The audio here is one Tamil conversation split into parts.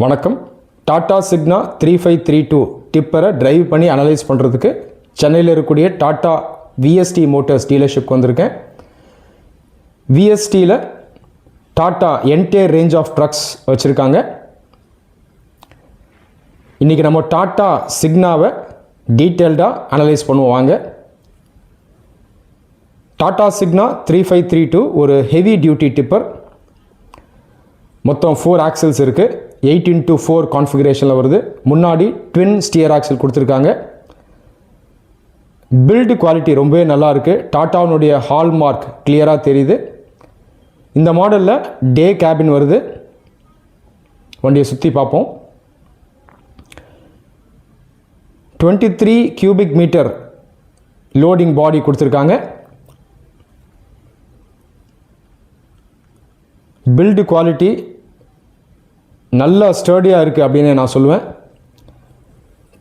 வணக்கம். டாடா சிக்னா 3532 டிப்பரை டிரைவ் பண்ணி அனலைஸ் பண்ணுறதுக்கு சென்னையில் இருக்கக்கூடிய டாடா விஎஸ்டி மோட்டர்ஸ் டீலர்ஷிப்க்கு வந்திருக்கேன். விஎஸ்டியில் Tata entire range of trucks வச்சுருக்காங்க. இன்றைக்கி நம்ம டாடா சிக்னாவை டீட்டெயில்டாக அனலைஸ் பண்ணுவோம் வாங்க. டாடா சிக்னா 3532 ஒரு ஹெவி டியூட்டி டிப்பர். மொத்தம் 4 ஆக்சல்ஸ் இருக்குது. 8x4 கான்ஃபிகரேஷனில் வருது. முன்னாடி ட்வின் ஸ்டியர் ஆக்சல் கொடுத்துருக்காங்க. பில்டு குவாலிட்டி ரொம்பவே நல்லா இருக்குது. டாட்டாவுடைய ஹால்மார்க் கிளியராக தெரியுது. இந்த மாடலில் டே கேபின் வருது. வண்டியை சுற்றி பார்ப்போம். 23 கியூபிக் மீட்டர் லோடிங் பாடி கொடுத்துருக்காங்க. பில்டு குவாலிட்டி நல்லா ஸ்டர்டியாக இருக்குது அப்படின்னு நான் சொல்லுவேன்.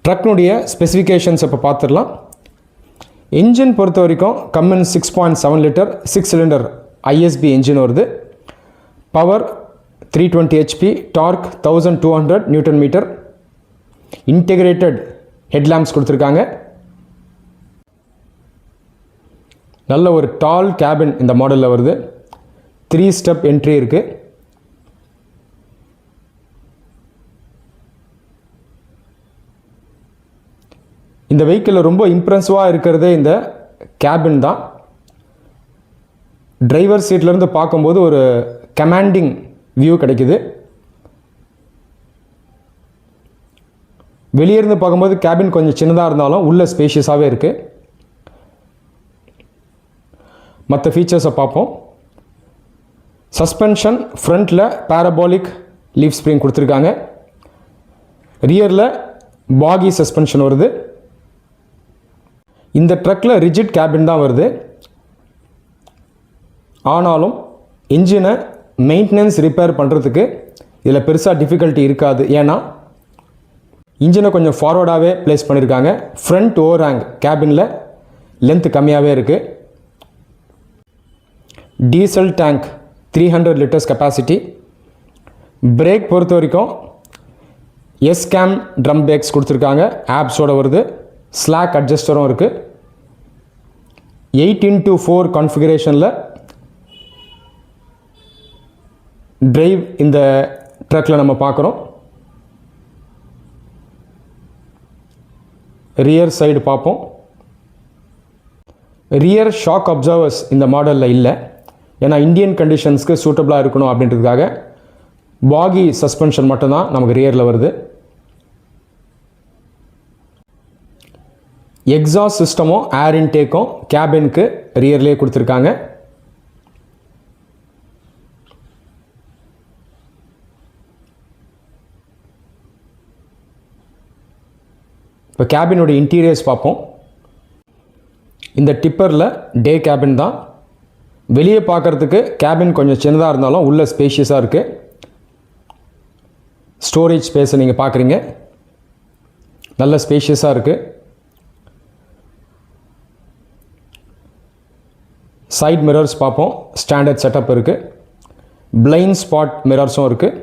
ட்ரக்னுடைய ஸ்பெசிஃபிகேஷன்ஸ் இப்போ பார்த்துடலாம். இன்ஜின் பொறுத்த வரைக்கும் Cummins 6.7 litre 6 cylinder ISB engine வருது. Power 320 HP, torque 1200 newton metre. Integrated headlamps கொடுத்துருக்காங்க. நல்ல ஒரு டால் கேபின் இந்த மாடலில் வருது. 3 ஸ்டெப் என்ட்ரி இருக்குது. இந்த வெஹிக்கிளில் ரொம்ப இம்ப்ரெசிவாக இருக்கிறதே இந்த கேபின் தான். டிரைவர் சீட்லேருந்து பார்க்கும்போது ஒரு கமாண்டிங் வியூ கிடைக்குது. வெளியேருந்து பார்க்கும்போது கேபின் கொஞ்சம் சின்னதாக இருந்தாலும் உள்ள ஸ்பேஷியஸாகவே இருக்குது. மற்ற ஃபீச்சர்ஸை பார்ப்போம். சஸ்பென்ஷன் ஃப்ரண்ட்டில் பேரபாலிக் லீஃப் ஸ்ப்ரிங் கொடுத்துருக்காங்க. ரியரில் பாகி சஸ்பென்ஷன் வருது. இந்த ட்ரக்கில் ரிஜிட் கேபின் தான் வருது. ஆனாலும் இன்ஜினை மெயின்டெனன்ஸ் ரிப்பேர் பண்ணுறதுக்கு இதில் பெருசாக டிஃபிகல்ட்டி இருக்காது. ஏன்னா இன்ஜினை கொஞ்சம் ஃபார்வர்டாகவே ப்ளேஸ் பண்ணியிருக்காங்க. ஃப்ரண்ட் ஓவர்ஹேங் கேபினில் லென்த் கம்மியாகவே இருக்குது. Diesel tank 300 litres capacity. Break பொறுத்த வரைக்கும் எஸ்கேம் ட்ரம் பிரேக்ஸ் கொடுத்துருக்காங்க. ஆப்ஸோடு வருது. ஸ்லாக் அட்ஜஸ்டரும் இருக்குது. 8x4 கான்ஃபிகரேஷனில் டிரைவ் இந்த ட்ரக்கில் நம்ம பார்க்குறோம். ரியர் சைடு பார்ப்போம். ரியர் ஷாக் அப்சர்வர்ஸ் இந்த மாடலில் இல்லை. ஏன்னா இந்தியன் கண்டிஷன்ஸ்க்கு சூட்டபிளாக இருக்கணும் அப்படின்றதுக்காக பாகி சஸ்பென்ஷன் மட்டும்தான் நமக்கு ரியரில் வருது. எக்ஸாஸ்ட் சிஸ்டமும் ஏர் இன்டேக்கும் கேபினுக்கு ரியர்லேயே கொடுத்துருக்காங்க. இப்போ கேபினுடைய இன்டீரியர்ஸ் பார்ப்போம். இந்த டிப்பரில் டே கேபின் தான். வெளியே பார்க்குறதுக்கு கேபின் கொஞ்சம் சின்னதாக இருந்தாலும் உள்ள ஸ்பேஷியஸாக இருக்குது. ஸ்டோரேஜ் ஸ்பேஸை நீங்கள் பார்க்குறீங்க. நல்ல ஸ்பேஷியஸாக இருக்குது. சைட் மிரர்ஸ் பார்ப்போம். ஸ்டாண்டர்ட் செட்டப் இருக்குது. பிளைண்ட் ஸ்பாட் மிரர்ஸும் இருக்குது.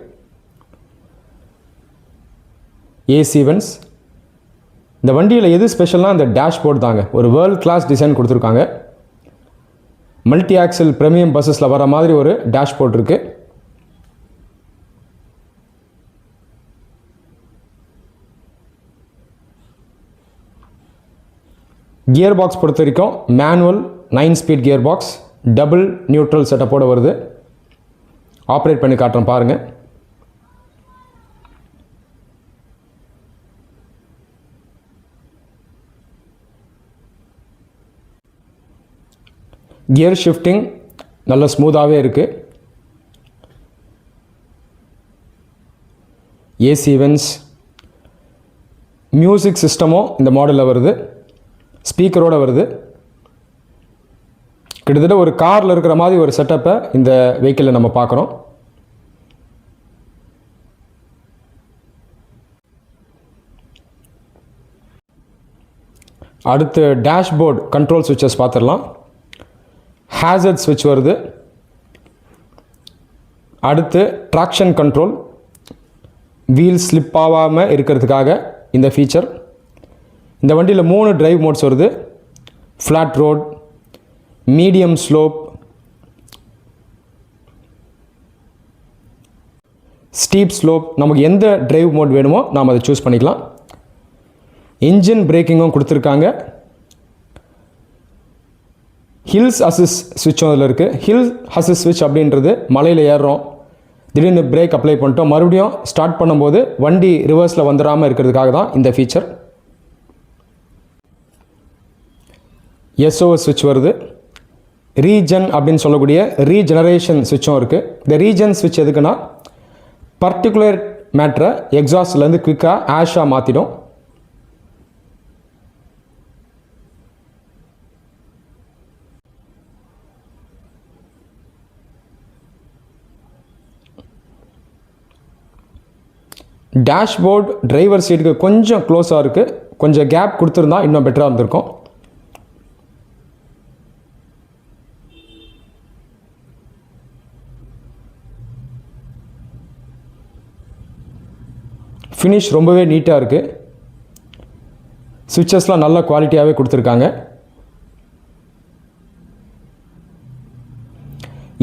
AC vents. இந்த வண்டியில் எது ஸ்பெஷல்னால் இந்த டேஷ்போர்ட் தாங்க. ஒரு வேர்ல்ட் கிளாஸ் டிசைன் கொடுத்துருக்காங்க. மல்டி ஆக்சல் ப்ரீமியம் பஸ்ஸஸில் வர மாதிரி ஒரு டேஷ்போர்ட் இருக்குது. கியர் பாக்ஸ் பொறுத்த வரைக்கும் manual 9 speed gear box, double neutral செட்டப்போடு வருது. ஆப்ரேட் பண்ணி காட்டுறேன் பாருங்கள். கியர் ஷிஃப்டிங் நல்ல ஸ்மூத்தாகவே இருக்குது. AC vents. மியூசிக் சிஸ்டமும் இந்த மாடலில் வருது. ஸ்பீக்கரோடு வருது. கிட்டத்தட்ட ஒரு காரில் இருக்கிற மாதிரி ஒரு செட்டப்பை இந்த வெஹிக்கிளில் நம்ம பார்க்குறோம். அடுத்து டேஷ்போர்டு கண்ட்ரோல் சுவிட்சஸ் பார்த்துடலாம். ஹேசர்ட் ஸ்விட்ச் வருது. அடுத்து ட்ராக்ஷன் கண்ட்ரோல், வீல் ஸ்லிப் ஆகாமல் இருக்கிறதுக்காக இந்த ஃபீச்சர். இந்த வண்டியில் 3 டிரைவ் மோட்ஸ் வருது. Flat road, medium slope, steep slope. நமக்கு எந்த டிரைவ் மோட் வேணுமோ நாம் அதை சூஸ் பண்ணிக்கலாம். இன்ஜின் பிரேக்கிங்கும் கொடுத்துருக்காங்க. ஹில்ஸ் அசிஸ் ஸ்விட்சும் அதில் இருக்குது. ஹில் அசிஸ் ஸ்விட்ச் அப்படின்றது மலையில் ஏறுறோம், திடீர்னு பிரேக் அப்ளை பண்ணிட்டோம், மறுபடியும் ஸ்டார்ட் பண்ணும்போது வண்டி ரிவர்ஸில் வந்துடாமல் இருக்கிறதுக்காக தான் இந்த ஃபீச்சர். SOS ஸ்விட்ச் வருது. ரீஜன் அப்படின்னு சொல்லக்கூடிய ரீஜெனரேஷன் ஸ்விட்சும் இருக்குது. இந்த ரீஜன் ஸ்விட்ச் எதுக்குன்னா பர்டிகுலர் மேட்ரை எக்ஸாஸ்ட்லேருந்து குயிக்காக ஆஷாக மாற்றிடும். டேஷ்போர்ட் டிரைவர் சீட்டுக்கு கொஞ்சம் க்ளோஸாக இருக்குது. கொஞ்சம் கேப் கொடுத்துருந்தா இன்னும் பெட்டராக இருந்திருக்கும். ஃபினிஷ் ரொம்பவே நீட்டாக இருக்குது. ஸ்விட்சஸ்லாம் நல்ல குவாலிட்டியாகவே கொடுத்துருக்காங்க.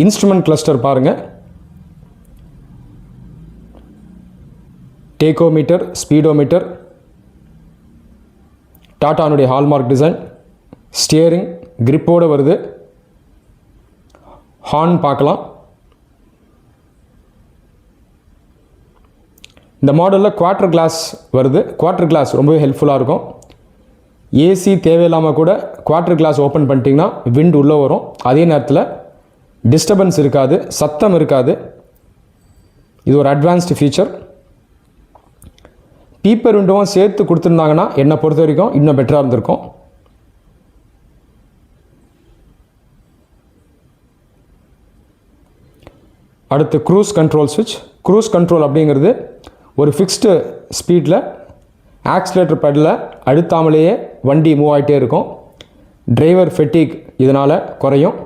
இன்ஸ்ட்ருமெண்ட் கிளஸ்டர் பாருங்கள். டேக்கோமீட்டர், ஸ்பீடோமீட்டர், டாட்டானுடைய ஹால்மார்க் டிசைன், ஸ்டியரிங் கிரிப்போடு வருது. ஹார்ன் பார்க்கலாம். இந்த மாடலில் குவார்ட்டர் கிளாஸ் வருது. குவார்ட்டர் கிளாஸ் ரொம்பவே ஹெல்ப்ஃபுல்லாக இருக்கும். ஏசி தேவையில்லாமல் கூட குவார்ட்டர் கிளாஸ் ஓப்பன் பண்ணிட்டீங்கன்னா விண்ட் உள்ளே வரும். அதே நேரத்தில் டிஸ்டர்பன்ஸ் இருக்காது, சத்தம் இருக்காது. இது ஒரு அட்வான்ஸ்டு ஃபீச்சர். பீப்பர் விண்டோவும் சேர்த்து கொடுத்துருந்தாங்கன்னா என்னை பொறுத்த வரைக்கும் இன்னும் பெட்டராக இருந்திருக்கும். அடுத்து க்ரூஸ் கண்ட்ரோல் ஸ்விட்ச். க்ரூஸ் கண்ட்ரோல் அப்படிங்கிறது ஒரு ஃபிக்ஸ்டு ஸ்பீடில் ஆக்சிலேட்டர் பெடலை அழுத்தாமலேயே வண்டி மூவ் ஆகிட்டே இருக்கும். டிரைவர் ஃபெட்டிக் இதனால் குறையும்.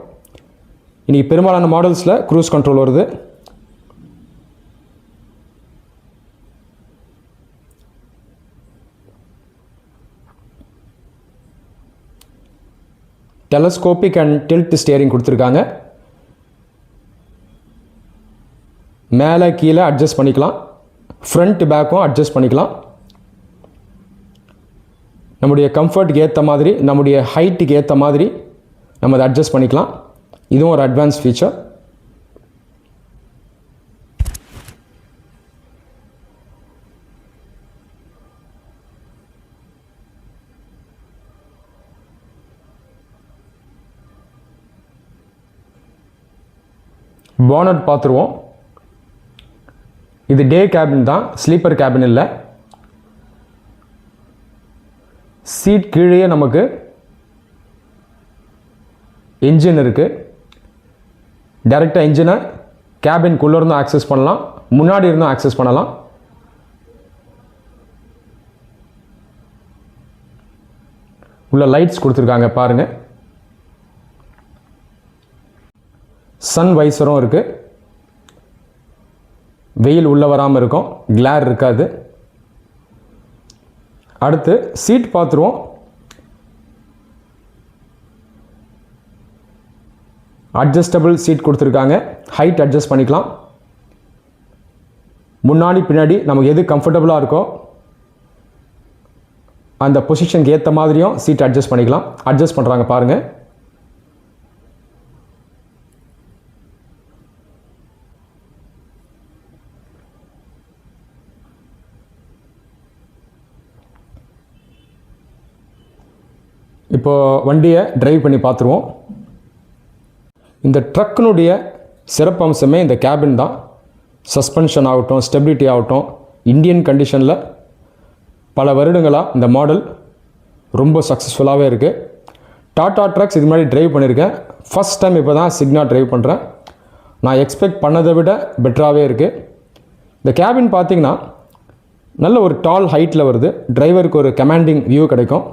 இன்றைக்கி பெரும்பாலான மாடல்ஸில் க்ரூஸ் கண்ட்ரோல் வருது. டெலஸ்கோபிக் அண்ட் டில்ட் ஸ்டியரிங் கொடுத்துருக்காங்க. மேலே கீழே அட்ஜஸ்ட் பண்ணிக்கலாம். ஃப்ரண்ட் பேக்கும் அட்ஜஸ்ட் பண்ணிக்கலாம். நம்முடைய கம்ஃபர்ட்டுக்கு ஏற்ற மாதிரி, நம்முடைய ஹைட்டுக்கு ஏற்ற மாதிரி நம்ம அதை அட்ஜஸ்ட் பண்ணிக்கலாம். இதுவும் ஒரு அட்வான்ஸ் ஃபீச்சர். பானட் பார்த்துருவோம். இது டே கேபின் தான், ஸ்லீப்பர் கேபின் இல்லை. சீட் கீழே நமக்கு என்ஜின் இருக்குது. டைரெக்டாக என்ஜினை கேபின்குள்ளே இருந்தும் ஆக்சஸ் பண்ணலாம், முன்னாடி இருந்தும் ஆக்சஸ் பண்ணலாம். உள்ள லைட்ஸ் கொடுத்துருக்காங்க பாருங்கள். சன் வைசரும் இருக்குது. வெயில் உள்ளே வராமல் இருக்கும், கிளார் இருக்காது. அடுத்து சீட் பார்த்துருவோம். அட்ஜஸ்டபிள் சீட் கொடுத்துருக்காங்க. ஹைட் அட்ஜஸ்ட் பண்ணிக்கலாம். முன்னாடி பின்னாடி நமக்கு எது கம்ஃபர்டபுளாக இருக்கோ அந்த பொசிஷனுக்கு ஏற்ற மாதிரியும் சீட் அட்ஜஸ்ட் பண்ணிக்கலாம். அட்ஜஸ்ட் பண்ணுறாங்க பாருங்கள். இப்போது வண்டியை டிரைவ் பண்ணி பார்த்துருவோம். இந்த ட்ரக்கினுடைய சிறப்பம்சமே இந்த கேபின் தான். சஸ்பென்ஷன் ஆகட்டும், ஸ்டெபிலிட்டி ஆகட்டும், இந்தியன் கண்டிஷனில் பல வருடங்களாக இந்த மாடல் ரொம்ப சக்ஸஸ்ஃபுல்லாகவே இருக்குது. டாடா ட்ரக்ஸ் இது மாதிரி டிரைவ் பண்ணியிருக்கேன். ஃபஸ்ட் டைம் இப்போ தான் சிக்னா டிரைவ் பண்ணுறேன். நான் எக்ஸ்பெக்ட் பண்ணதை விட பெட்டராகவே இருக்குது. இந்த கேபின் பார்த்திங்கன்னா நல்ல ஒரு டால் ஹைட்டில் வருது. டிரைவருக்கு ஒரு கமாண்டிங் வியூ கிடைக்கும்.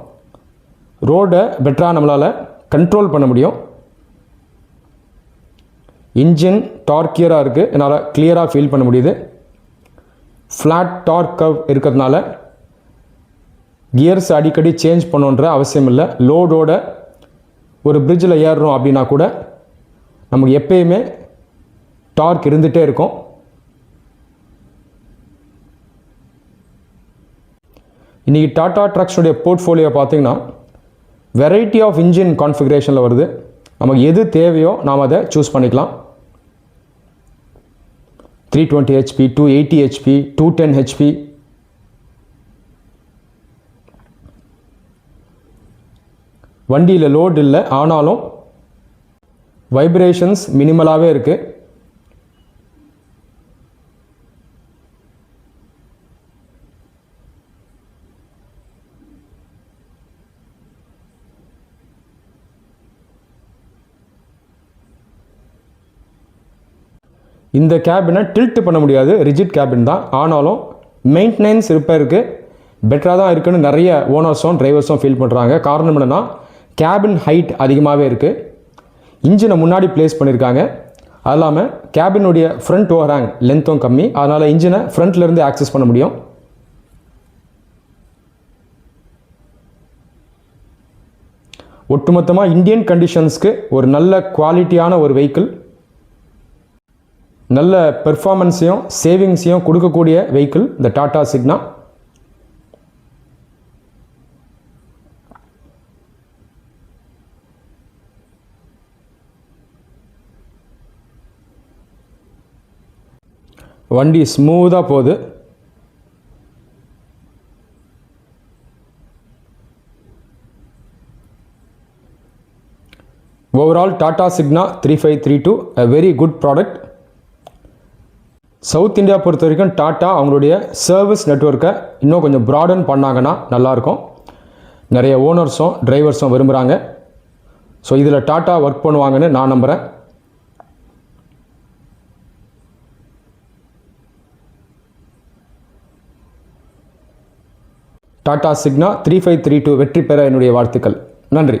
ரோடை பெட்டராக நம்மளால் கண்ட்ரோல் பண்ண முடியும். இன்ஜின் டார்க்கியராக இருக்குது, என்னால் கிளியராக ஃபீல் பண்ண முடியுது. ஃப்ளாட் டார்க் கர்வ் இருக்கிறதுனால கியர்ஸ் அடிக்கடி சேஞ்ச் பண்ணணுன்ற அவசியம் இல்லை. லோடோட ஒரு பிரிட்ஜில் ஏறுறோம் அப்படின்னா கூட நமக்கு எப்பயுமே டார்க் இருந்துகிட்டே இருக்கும். இன்றைக்கி டாடா ட்ரக்ஸுடைய போர்ட்ஃபோலியோ பார்த்திங்கன்னா வெரைட்டி ஆஃப் இன்ஜின் கான்ஃபிகரேஷனில் வருது. நமக்கு எது தேவையோ நாம் அதை சூஸ் பண்ணிக்கலாம். 320 HP, 280 HP, 210 HP. வண்டியில் லோட் இல்லை, ஆனாலும் வைப்ரேஷன்ஸ் மினிமலாகவே இருக்குது. இந்த கேபினை டில்ட் பண்ண முடியாது, ரிஜிட் கேபின் தான். ஆனாலும் மெயின்டெனன்ஸ் ரிப்பேருக்கு பெட்டராக தான் இருக்குன்னு நிறைய ஓனர்ஸும் டிரைவர்ஸும் ஃபீல் பண்ணுறாங்க. காரணம் என்னென்னா கேபின் ஹைட் அதிகமாகவே இருக்குது. இன்ஜினை முன்னாடி ப்ளேஸ் பண்ணியிருக்காங்க. அது இல்லாமல் கேபினுடைய ஃப்ரண்ட் ஓவர்ஹேங் லென்த்தும் கம்மி. அதனால் இன்ஜினை ஃப்ரண்ட்லேருந்து ஆக்சஸ் பண்ண முடியும். ஒட்டுமொத்தமாக இந்தியன் கண்டிஷன்ஸ்க்கு ஒரு நல்ல குவாலிட்டியான ஒரு வெஹிக்கிள், நல்ல பெர்ஃபார்மன்ஸையும் சேவிங்ஸையும் கொடுக்கக்கூடிய வெஹிக்கிள் இந்த டாடா சிக்னா. வண்டி ஸ்மூத்தாக போகுது. Overall Tata Signa 3532 a very good product. South India பொறுத்த வரைக்கும் டாட்டா அவங்களுடைய சர்வீஸ் நெட்வொர்க்கை இன்னும் கொஞ்சம் ப்ராடன் பண்ணாங்கன்னா நல்லாயிருக்கும். நிறைய ஓனர்ஸும் டிரைவர்ஸும் விரும்புகிறாங்க. ஸோ இதில் டாட்டா ஒர்க் பண்ணுவாங்கன்னு நான் நம்புகிறேன். டாடா சிக்னா 3532 வெற்றி பெற என்னுடைய வாழ்த்துக்கள். நன்றி.